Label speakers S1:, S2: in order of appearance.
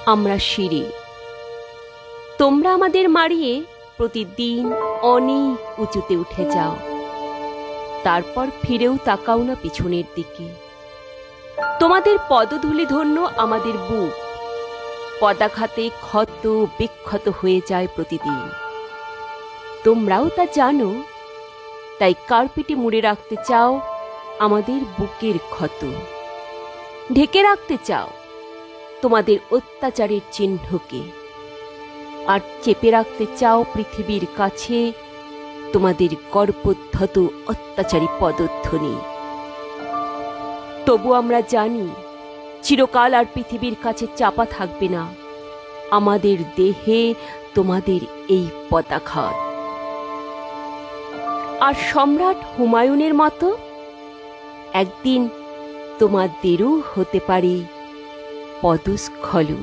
S1: আমরা সিঁড়ি, তোমরা আমাদের মারিয়ে প্রতিদিন অনেক উঁচুতে উঠে যাও, তারপর ফিরেও তাকাও না পিছনের দিকে। তোমাদের পদধূলি ধন্য আমাদের বুক পদাঘাতে ক্ষত বিক্ষত হয়ে যায় প্রতিদিন। তোমরাও তা জানো, তাই কার্পেটে মুড়ে রাখতে চাও আমাদের বুকের ক্ষত, ঢেকে রাখতে চাও তোমাদের অত্যাচারের চিহ্নকে, আর চেপে রাখতে চাও পৃথিবীর কাছে তোমাদের গর্বোদ্ধত অত্যাচারী পদধ্বনি। তবু আমরা জানি চিরকাল আর পৃথিবীর কাছে চাপা থাকবে না আমাদের দেহে তোমাদের এই পদাঘাত। আর সম্রাট হুমায়ুনের মতো একদিন তোমাদেরও হতে পারে পদস্খলন।